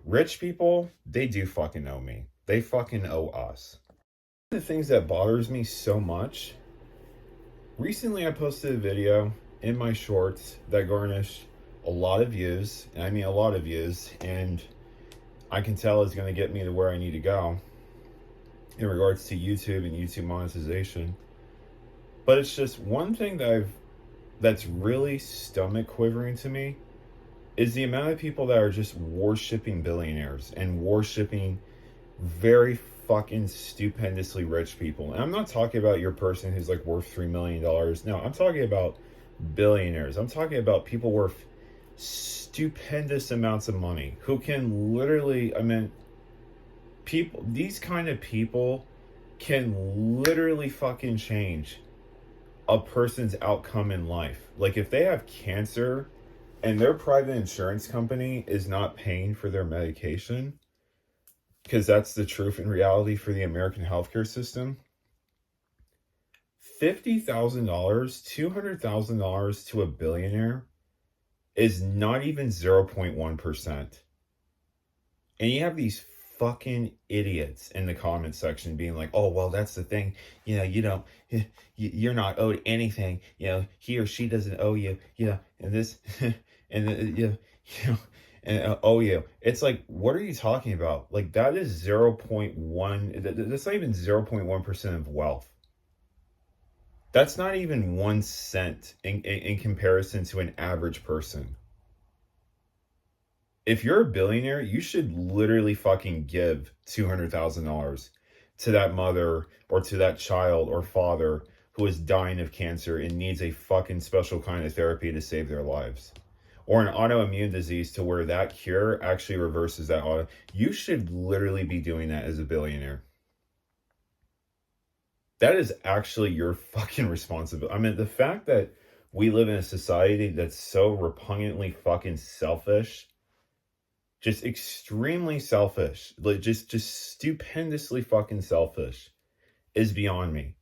Rich people, they do fucking owe me. They fucking owe us. One of the things that bothers me so much, recently I posted a video in my shorts that garnished a lot of views, and I mean a lot of views, and I can tell it's going to get me to where I need to go in regards to YouTube and YouTube monetization. But it's just one thing that's really stomach quivering to me is the amount of people that are just worshipping billionaires and worshipping very fucking stupendously rich people. And I'm not talking about your person who's like worth $3 million. No, I'm talking about billionaires. I'm talking about people worth stupendous amounts of money who can literally, I mean, people, these kind of people can literally fucking change a person's outcome in life. Like if they have cancer and their private insurance company is not paying for their medication, because that's the truth and reality for the American healthcare system, $50,000, $200,000 to a billionaire is not even 0.1%. And you have these fucking idiots in the comment section being like, oh, well, that's the thing. You know, you don't, you're not owed anything. You know, he or she doesn't owe you, you know, and this, and you know, and owe you. It's like, what are you talking about? Like, that is 0.1, that's not even 0.1% of wealth. That's not even 1 cent in comparison to an average person. If you're a billionaire, you should literally fucking give $200,000 to that mother or to that child or father who is dying of cancer and needs a fucking special kind of therapy to save their lives. Or an autoimmune disease to where that cure actually reverses that auto. You should literally be doing that as a billionaire. That is actually your fucking responsibility. I mean, the fact that we live in a society that's so repugnantly fucking selfish, just extremely selfish, like just stupendously fucking selfish, is beyond me.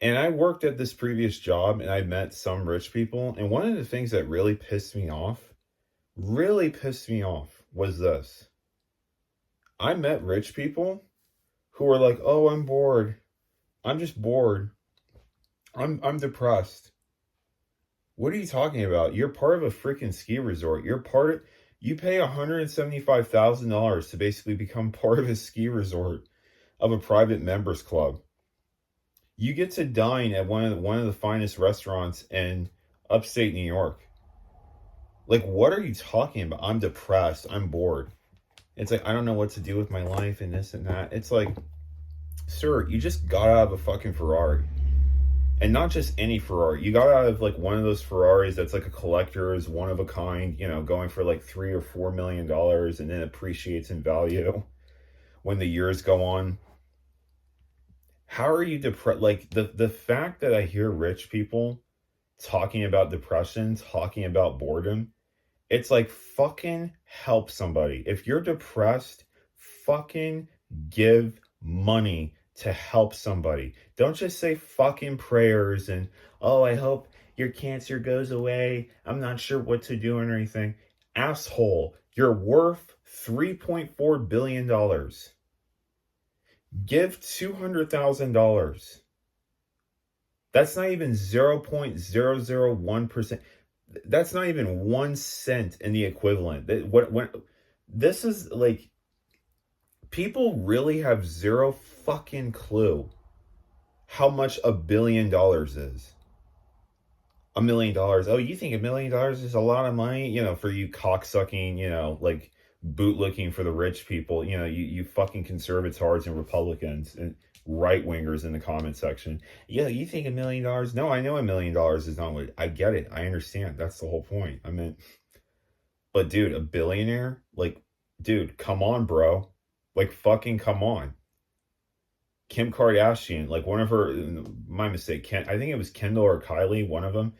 And I worked at this previous job and I met some rich people, and one of the things that really pissed me off was this. I met rich people who were like, oh, I'm bored. I'm just bored. I'm depressed. What are you talking about? You're part of a freaking ski resort. You pay $175,000 to basically become part of a ski resort of a private members club. You get to dine at one of the finest restaurants in upstate New York. Like, what are you talking about? I'm depressed. I'm bored. It's like, I don't know what to do with my life and this and that. It's like, sir, you just got out of a fucking Ferrari. And not just any Ferrari. You got out of like one of those Ferraris that's like a collector's, one of a kind, you know, going for like $3 or $4 million and then appreciates in value when the years go on. How are you depressed? Like the fact that I hear rich people talking about depression, talking about boredom, it's like, fucking help somebody. If you're depressed, fucking give money to help somebody. Don't just say fucking prayers and, oh, I hope your cancer goes away. I'm not sure what to do or anything. Asshole, you're worth $3.4 billion. Give $200,000. That's not even 0.001%. That's not even 1 cent in the equivalent. This is like, people really have zero fucking clue how much $1 billion is. $1 million. Oh, you think $1 million is a lot of money? You know, for you cocksucking, you know, like bootlicking for the rich people, you know, you fucking conservatives and Republicans and right wingers in the comment section. Yeah, you think $1 million? No, I know $1 million is not what, I get it. I understand. That's the whole point. I mean, but dude, a billionaire? Like, dude, come on, bro. Like, fucking come on. Kim Kardashian, like one of her, my mistake, I think it was Kendall or Kylie, one of them.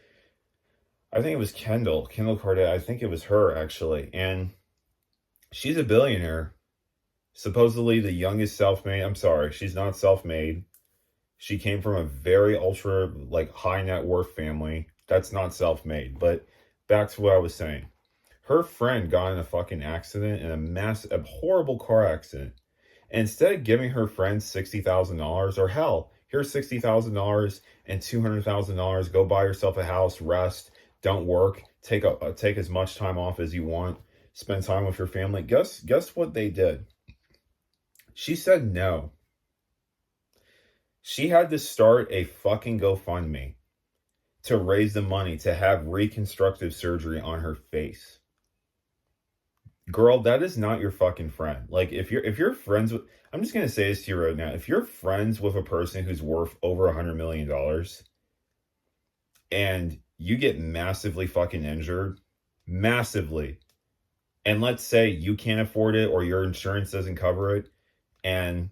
I think it was Kendall Kardashian. I think it was her, actually. And she's a billionaire. Supposedly the youngest self-made. I'm sorry, she's not self-made. She came from a very ultra, like, high net worth family. That's not self-made. But back to what I was saying. Her friend got in a fucking accident, in a horrible car accident. And instead of giving her friend $60,000, or hell, here's $60,000 and $200,000, go buy yourself a house, rest, don't work, take as much time off as you want, spend time with your family. Guess what they did? She said no. She had to start a fucking GoFundMe to raise the money to have reconstructive surgery on her face. Girl, that is not your fucking friend. Like, if you're friends with, I'm just gonna say this to you right now. If you're friends with a person who's worth over $100 million and you get massively fucking injured, massively, and let's say you can't afford it or your insurance doesn't cover it, and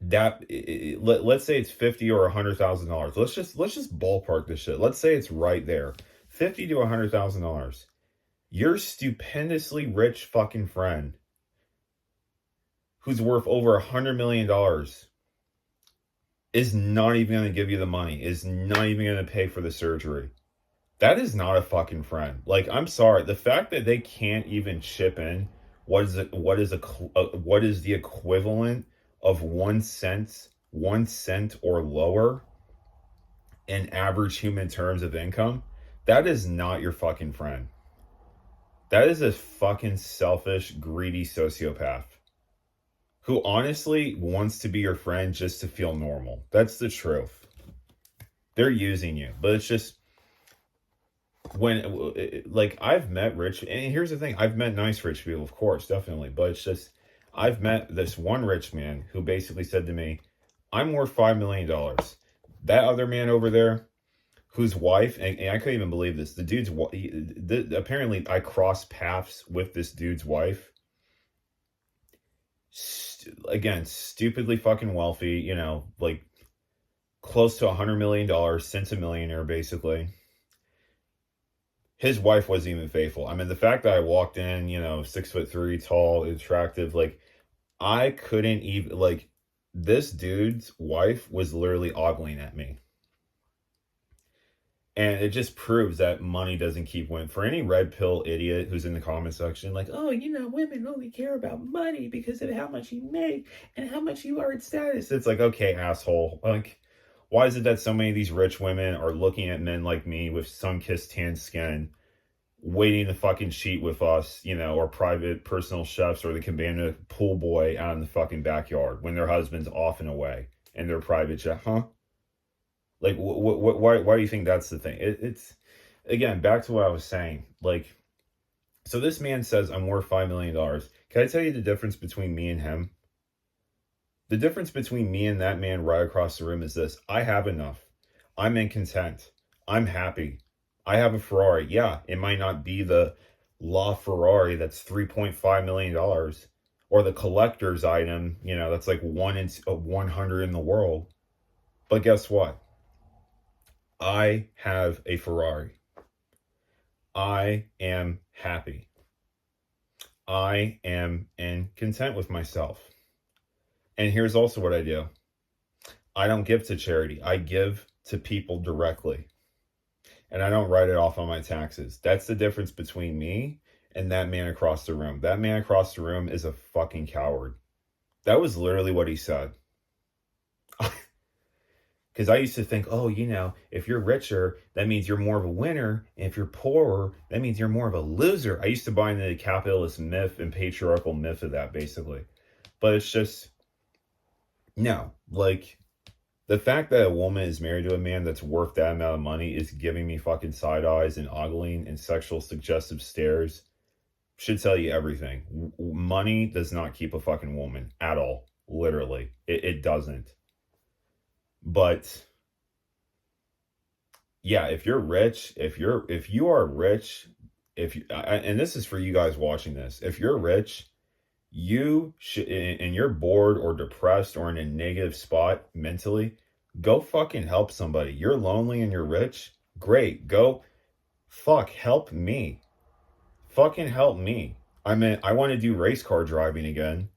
let's say it's $50,000 or $100,000. Let's just ballpark this shit. Let's say it's right there, $50,000 to $100,000. Your stupendously rich fucking friend who's worth over $100 million is not even going to give you the money, is not even going to pay for the surgery. That is not a fucking friend. Like, I'm sorry. The fact that they can't even chip in what is the equivalent of 1 cent or lower in average human terms of income, that is not your fucking friend. That is a fucking selfish, greedy sociopath who honestly wants to be your friend just to feel normal. That's the truth. They're using you. But it's just, like, I've met rich, and here's the thing, I've met nice rich people, of course, definitely. But it's just, I've met this one rich man who basically said to me, I'm worth $5 million. That other man over there, whose wife, and I couldn't even believe this, the dude's, apparently I crossed paths with this dude's wife. Again, stupidly fucking wealthy, you know, like close to $100 million, since a millionaire, basically. His wife wasn't even faithful. I mean, the fact that I walked in, you know, 6'3", tall, attractive, like, I couldn't even, like, this dude's wife was literally ogling at me. And it just proves that money doesn't keep women. For any red pill idiot who's in the comment section, like, oh, you know, women only care about money because of how much you make and how much you are in status. It's like, okay, asshole. Like, why is it that so many of these rich women are looking at men like me with sun-kissed tan skin, waiting to fucking cheat with us, you know, or private personal chefs or the cabana pool boy out in the fucking backyard when their husband's off and away in their private jet, huh? Like, why do you think that's the thing? It's, again, back to what I was saying. Like, so this man says, I'm worth $5 million. Can I tell you the difference between me and him? The difference between me and that man right across the room is this. I have enough. I'm in content. I'm happy. I have a Ferrari. Yeah, it might not be the LaFerrari that's $3.5 million or the collector's item, you know, that's like 1 in 100 in the world. But guess what? I have a Ferrari. I am happy. I am in content with myself. And here's also what I do. I don't give to charity. I give to people directly. And I don't write it off on my taxes. That's the difference between me and that man across the room. That man across the room is a fucking coward. That was literally what he said. Because I used to think, oh, you know, if you're richer, that means you're more of a winner. And if you're poorer, that means you're more of a loser. I used to buy into the capitalist myth and patriarchal myth of that, basically. But it's just, no. Like, the fact that a woman is married to a man that's worth that amount of money is giving me fucking side eyes and ogling and sexual suggestive stares should tell you everything. Money does not keep a fucking woman at all. Literally. It doesn't. But yeah, if you're rich, if you are rich, and this is for you guys watching this, if you're rich, you should, and you're bored or depressed or in a negative spot mentally, go fucking help somebody. You're lonely and you're rich. Great. Go help me. Fucking help me. I mean, I want to do race car driving again.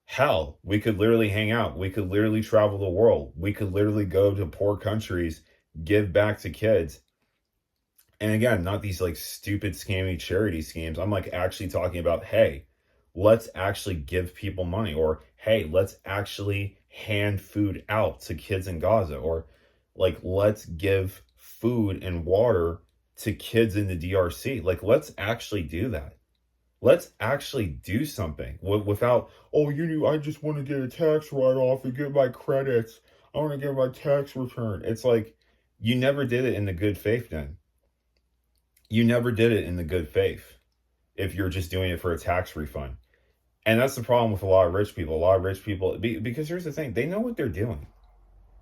Hell, we could literally hang out. We could literally travel the world. We could literally go to poor countries, give back to kids. And again, not these like stupid scammy charity schemes. I'm like actually talking about, hey, let's actually give people money, or hey, let's actually hand food out to kids in Gaza, or like let's give food and water to kids in the DRC. Like let's actually do that. Let's actually do something without, oh, I just want to get a tax write off and get my credits. I want to get my tax return. It's like, you never did it in the good faith then. You never did it in the good faith if you're just doing it for a tax refund. And that's the problem with a lot of rich people. A lot of rich people, because here's the thing, they know what they're doing.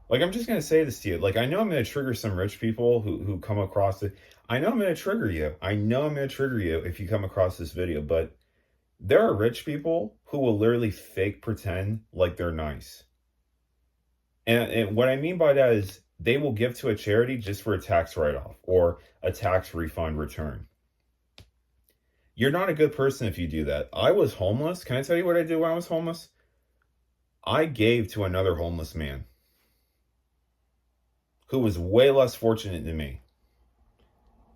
Like, I'm just going to say this to you. Like, I know I'm going to trigger some rich people who come across it. I know I'm going to trigger you. I know I'm going to trigger you if you come across this video. But there are rich people who will literally fake pretend like they're nice. And what I mean by that is they will give to a charity just for a tax write-off or a tax refund return. You're not a good person if you do that. I was homeless. Can I tell you what I did when I was homeless? I gave to another homeless man who was way less fortunate than me.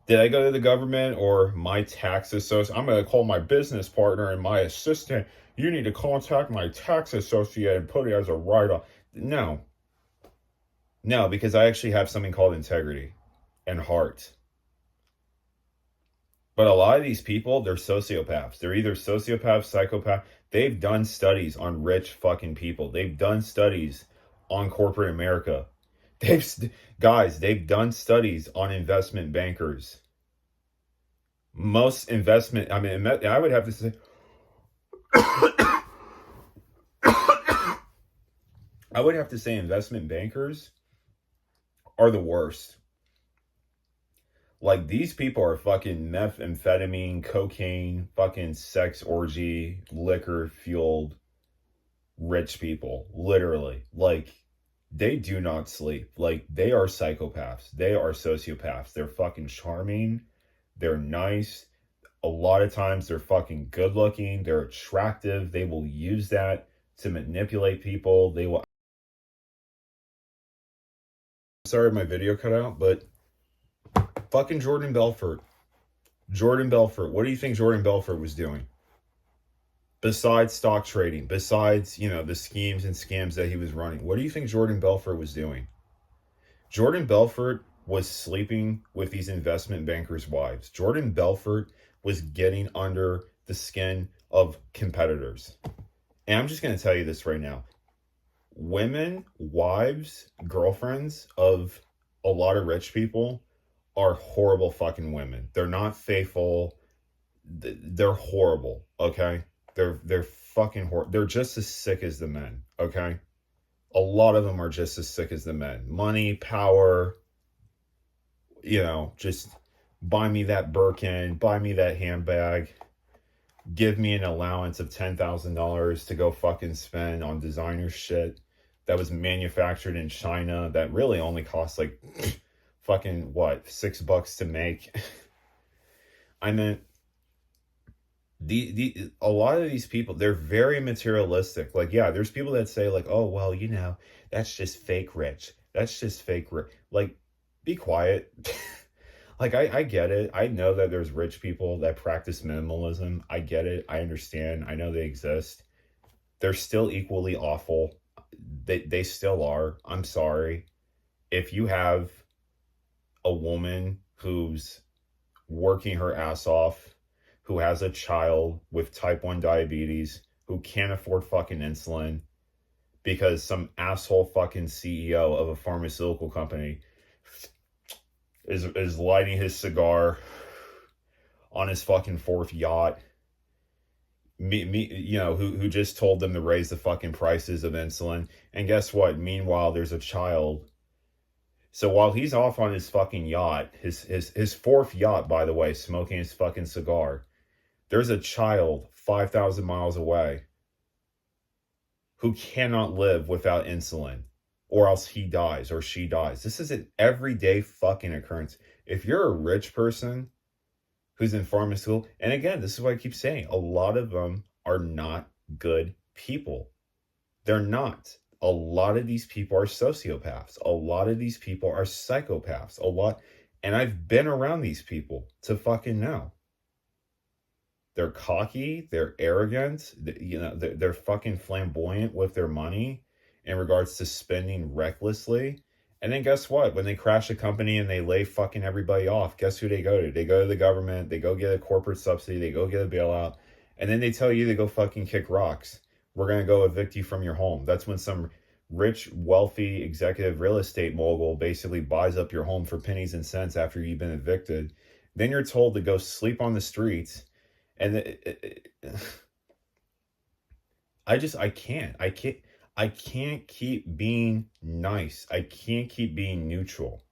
Did I go to the government or my tax associate? I'm going to call my business partner and my assistant. You need to contact my tax associate and put it as a write-off. No, because I actually have something called integrity and heart. But a lot of these people, they're sociopaths. They're either sociopaths, psychopaths. They've done studies on rich fucking people. They've done studies on corporate America. They've done studies on investment bankers. Most investment, I mean, I would have to say, I would have to say investment bankers are the worst. Like, these people are fucking methamphetamine, cocaine, fucking sex orgy, liquor fueled rich people. Literally. Like, they do not sleep. Like, they are psychopaths. They are sociopaths. They're fucking charming. They're nice. A lot of times they're fucking good looking. They're attractive. They will use that to manipulate people. They will. Sorry, my video cut out, but fucking Jordan Belfort. What do you think Jordan Belfort was doing? Besides stock trading, besides, the schemes and scams that he was running, what do you think Jordan Belfort was doing? Jordan Belfort was sleeping with these investment bankers' wives. Jordan Belfort was getting under the skin of competitors. And I'm just going to tell you this right now. Women, wives, girlfriends of a lot of rich people are horrible fucking women. They're not faithful. They're horrible, okay? They're fucking horrible. They're just as sick as the men, okay? A lot of them are just as sick as the men. Money, power, just buy me that Birkin, buy me that handbag, give me an allowance of $10,000 to go fucking spend on designer shit that was manufactured in China that really only costs like fucking $6 to make. I mean, a lot of these people, they're very materialistic. Like, yeah, there's people that say like, oh, well, that's just fake rich. That's just fake rich. Like, be quiet. Like, I get it. I know that there's rich people that practice minimalism. I get it. I understand. I know they exist. They're still equally awful. They still are. I'm sorry. If you have a woman who's working her ass off, who has a child with type 1 diabetes, who can't afford fucking insulin because some asshole fucking CEO of a pharmaceutical company is lighting his cigar on his fucking fourth yacht. Who just told them to raise the fucking prices of insulin. And guess what? Meanwhile, there's a child. So while he's off on his fucking yacht, his fourth yacht, by the way, smoking his fucking cigar, there's a child 5,000 miles away who cannot live without insulin, or else he dies or she dies. This is an everyday fucking occurrence. If you're a rich person who's in pharmaceutical, and again, this is what I keep saying, a lot of them are not good people. They're not. A lot of these people are sociopaths. A lot of these people are psychopaths. And I've been around these people to fucking know. They're cocky, they're arrogant, they're fucking flamboyant with their money in regards to spending recklessly. And then guess what? When they crash a company and they lay fucking everybody off, guess who they go to? They go to the government, they go get a corporate subsidy, they go get a bailout, and then they tell you to go fucking kick rocks. We're going to go evict you from your home. That's when some rich, wealthy executive real estate mogul basically buys up your home for pennies and cents after you've been evicted. Then you're told to go sleep on the streets. And I can't keep being nice. I can't keep being neutral.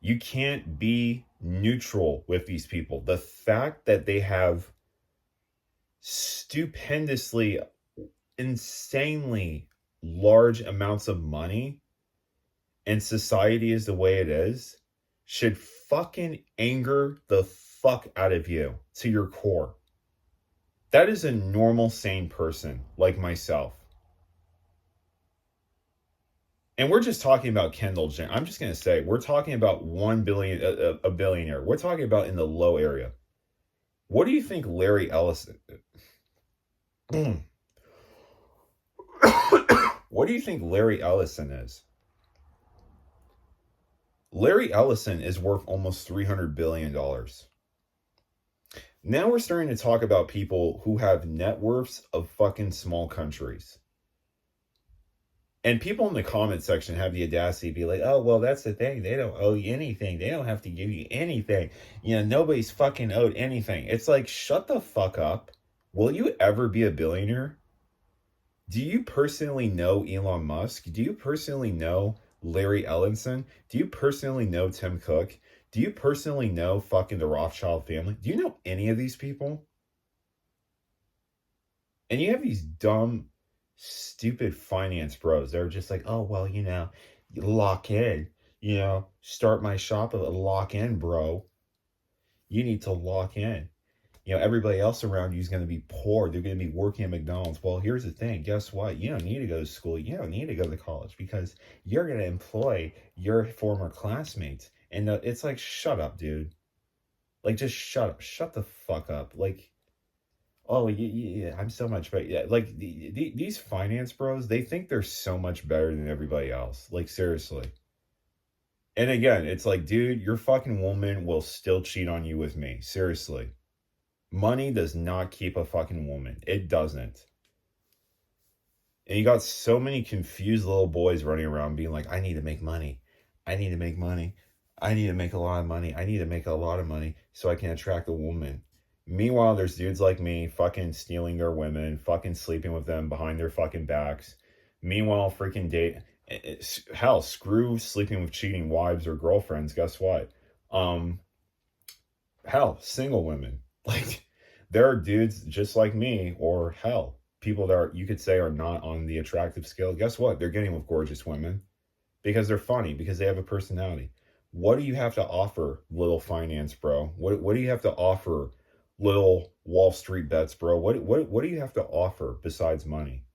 You can't be neutral with these people. The fact that they have stupendously, insanely large amounts of money and society is the way it is should fucking anger the fuck out of you to your core. That is a normal, sane person like myself. And we're just talking about Kendall Jenner. I'm just going to say, we're talking about $1 billion, a billionaire. We're talking about in the low area. What do you think Larry Ellison... What do you think Larry Ellison is? Larry Ellison is worth almost $300 billion. Now we're starting to talk about people who have net worths of fucking small countries. And people in the comment section have the audacity to be like, oh, well, that's the thing. They don't owe you anything. They don't have to give you anything. Nobody's fucking owed anything. It's like, shut the fuck up. Will you ever be a billionaire? Do you personally know Elon Musk? Do you personally know Larry Ellison? Do you personally know Tim Cook? Do you personally know fucking the Rothschild family? Do you know any of these people? And you have these dumb, stupid finance bros. They're just like, oh, well, lock in. Start my shop, lock in, bro. You need to lock in. Everybody else around you is going to be poor. They're going to be working at McDonald's. Well, here's the thing. Guess what? You don't need to go to school. You don't need to go to college because you're going to employ your former classmates. And it's like, shut up, dude. Like, just shut up. Shut the fuck up. Like, oh, yeah, I'm so much better. Yeah, like, these finance bros, they think they're so much better than everybody else. Like, seriously. And again, it's like, dude, your fucking woman will still cheat on you with me. Seriously. Money does not keep a fucking woman. It doesn't. And you got so many confused little boys running around being like, I need to make money. I need to make money. I need to make a lot of money. I need to make a lot of money so I can attract a woman. Meanwhile, there's dudes like me fucking stealing their women, fucking sleeping with them behind their fucking backs. Meanwhile, freaking hell, screw sleeping with cheating wives or girlfriends. Guess what? Hell, single women. Like, there are dudes just like me, or hell, people that you could say are not on the attractive scale. Guess what? They're getting with gorgeous women because they're funny, because they have a personality. What do you have to offer, little finance bro? What do you have to offer, little Wall Street bets bro? What do you have to offer besides money?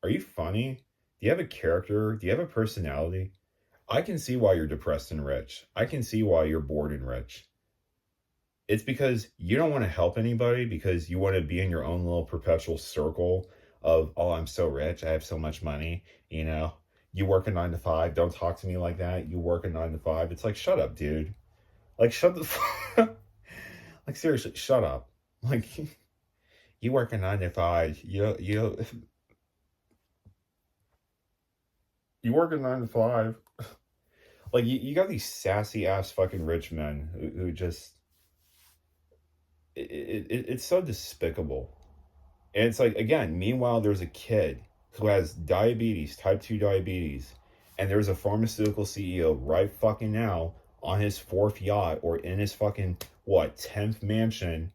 Are you funny? Do you have a character? Do you have a personality? I can see why you're depressed and rich. I can see why you're bored and rich. It's because you don't want to help anybody, because you want to be in your own little perpetual circle of, oh, I'm so rich. I have so much money. You work a 9 to 5. Don't talk to me like that. You work a 9 to 5. It's like, shut up, dude. Like, shut the fuck. Like, seriously, shut up. Like, you work a 9 to 5. You work a 9 to 5. Like, you got these sassy ass fucking rich men who just, it's so despicable. And it's like, again, meanwhile, there's a kid who has diabetes, type 2 diabetes, and there's a pharmaceutical CEO right fucking now on his 4th yacht or in his fucking, 10th mansion,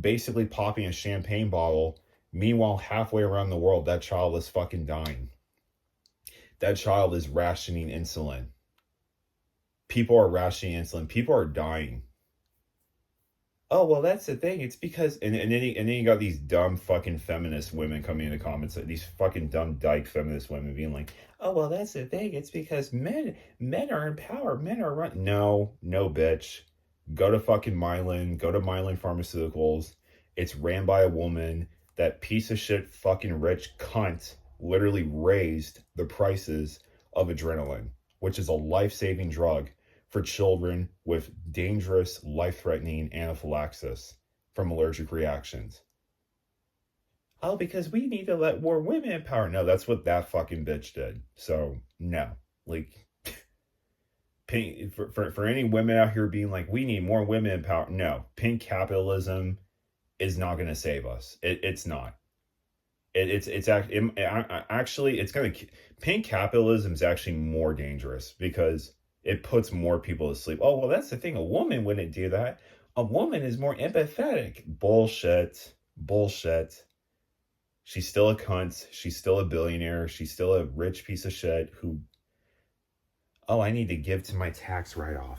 basically popping a champagne bottle. Meanwhile, halfway around the world, that child is fucking dying. That child is rationing insulin. People are rationing insulin. People are dying. Oh, well, that's the thing. It's because, and then you got these dumb fucking feminist women coming in the comments, like these fucking dumb dyke feminist women being like, oh, well, that's the thing. It's because men are in power. Men are run. No, no, bitch. Go to fucking Mylan. Go to Mylan Pharmaceuticals. It's ran by a woman. That piece of shit fucking rich cunt literally raised the prices of adrenaline, which is a life-saving drug for children with dangerous, life-threatening anaphylaxis from allergic reactions. Oh, because we need to let more women in power. No, that's what that fucking bitch did. So, no. Like, for any women out here being like, we need more women in power. No, pink capitalism is not going to save us. It's not. It's actually, it's going to, pink capitalism is actually more dangerous because it puts more people to sleep. Oh, well, that's the thing. A woman wouldn't do that. A woman is more empathetic. Bullshit. Bullshit. She's still a cunt. She's still a billionaire. She's still a rich piece of shit who, oh, I need to give to my tax write-off.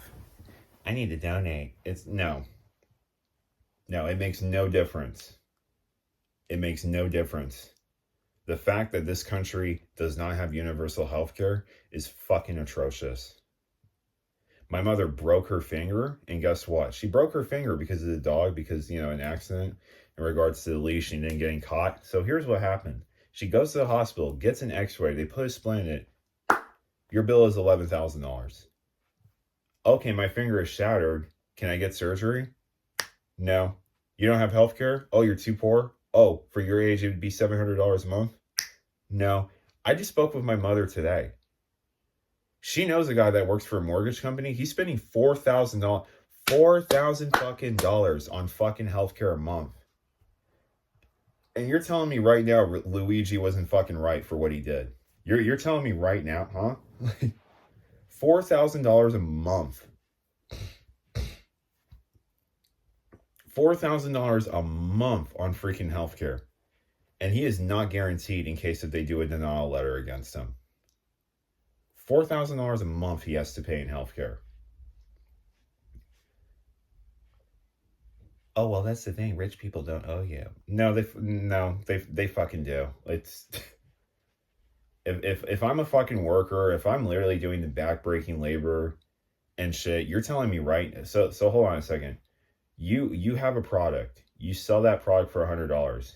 I need to donate. It's no. No, it makes no difference. It makes no difference. The fact that this country does not have universal health care is fucking atrocious. My mother broke her finger, and guess what? She broke her finger because of the dog, because, an accident in regards to the leash and then getting caught. So here's what happened. She goes to the hospital, gets an x-ray, they put a splint in it. Your bill is $11,000. Okay, my finger is shattered. Can I get surgery? No. You don't have health care? Oh, you're too poor? Oh, for your age, it would be $700 a month? No. I just spoke with my mother today. She knows a guy that works for a mortgage company. He's spending $4,000 fucking dollars on fucking healthcare a month. And you're telling me right now Luigi wasn't fucking right for what he did. You're telling me right now, huh? $4,000 a month. $4,000 a month on freaking healthcare. And he is not guaranteed in case if they do a denial letter against him. $4,000 a month he has to pay in healthcare. Oh, well, that's the thing. Rich people don't owe you. No, they fucking do. It's if I'm a fucking worker, if I'm literally doing the backbreaking labor and shit, you're telling me right. So hold on a second. You have a product. You sell that product for $100.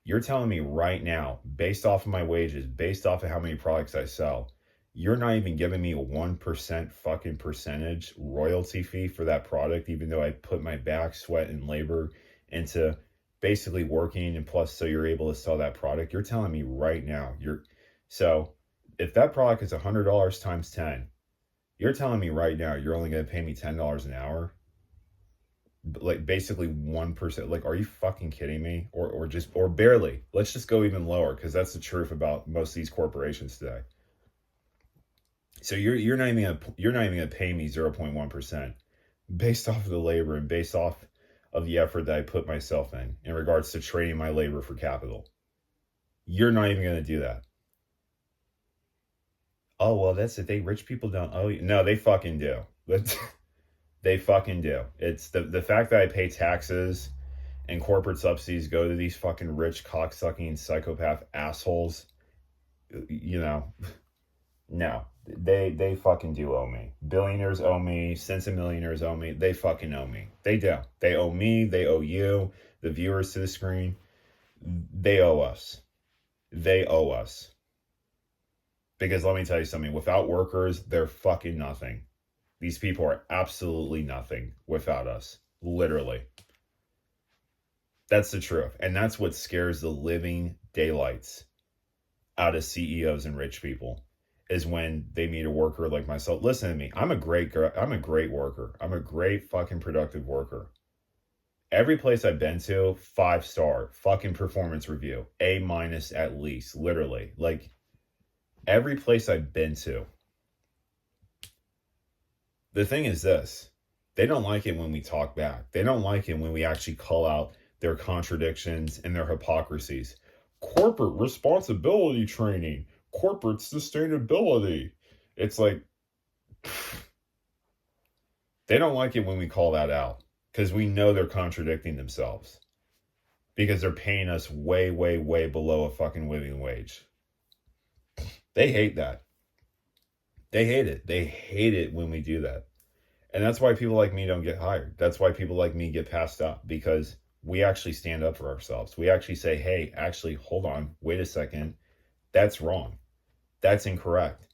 You're telling me right now, based off of my wages, based off of how many products I sell, you're not even giving me a 1% fucking percentage royalty fee for that product, even though I put my back, sweat, and labor into basically working, and plus so you're able to sell that product. You're telling me right now, so if that product is $100 times 10, you're telling me right now you're only going to pay me $10 an hour? Like basically 1%. Like, are you fucking kidding me? Or barely. Let's just go even lower, because that's the truth about most of these corporations today. So you're not even gonna pay me 0.1% based off of the labor and based off of the effort that I put myself in regards to trading my labor for capital. You're not even gonna do that. Oh, well, that's the thing. Rich people don't owe you. No, they fucking do. They fucking do. It's the fact that I pay taxes and corporate subsidies go to these fucking rich cocksucking psychopath assholes. No, they fucking do owe me. Billionaires owe me. Cents of millionaires owe me. They fucking owe me. They do. They owe me. They owe you, the viewers to the screen. They owe us. They owe us. Because let me tell you something. Without workers, they're fucking nothing. These people are absolutely nothing without us. Literally. That's the truth. And that's what scares the living daylights out of CEOs and rich people, is when they meet a worker like myself. Listen to me. I'm a great worker. I'm a great fucking productive worker. Every place I've been to, 5-star fucking performance review, A- at least, literally. Like, every place I've been to. The thing is this, they don't like it when we talk back. They don't like it when we actually call out their contradictions and their hypocrisies. Corporate responsibility training, corporate sustainability. It's like, they don't like it when we call that out. because we know they're contradicting themselves because they're paying us way, way, way below a fucking living wage. They hate that. They hate it. They hate it when we do that. And that's why people like me don't get hired. That's why people like me get passed up, because we actually stand up for ourselves. We actually say, hey, actually, hold on, wait a second. That's wrong. That's incorrect.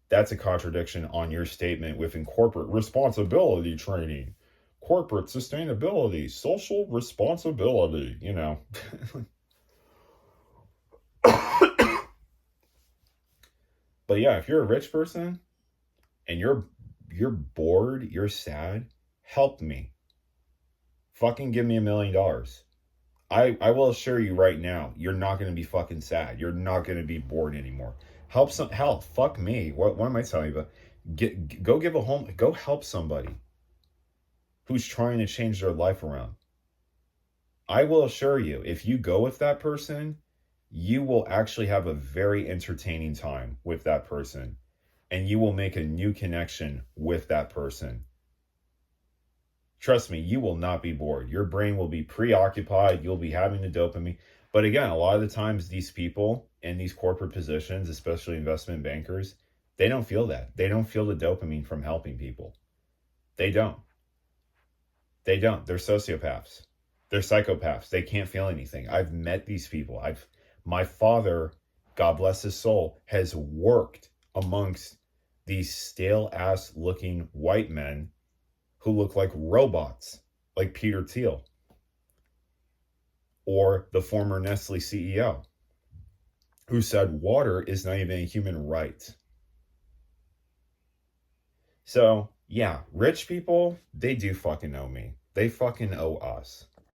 That's a contradiction on your statement within corporate responsibility training, corporate sustainability, social responsibility, you know. But yeah, if you're a rich person and you're bored, you're sad, help me. Fucking give me $1 million. I will assure you right now, you're not going to be fucking sad. You're not going to be bored anymore. Hell, fuck me. What am I telling you about? Go help somebody who's trying to change their life around. I will assure you, if you go with that person, you will actually have a very entertaining time with that person, and you will make a new connection with that person. Trust me, you will not be bored. Your brain will be preoccupied. You'll be having the dopamine. But again, a lot of the times these people in these corporate positions, especially investment bankers, they don't feel that. They don't feel the dopamine from helping people. They don't. They don't. They're sociopaths. They're psychopaths. They can't feel anything. I've met these people. My father, God bless his soul, has worked amongst these stale ass looking white men who look like robots, like Peter Thiel, or the former Nestle CEO, who said water is not even a human right. So, yeah, rich people, they do fucking owe me. They fucking owe us.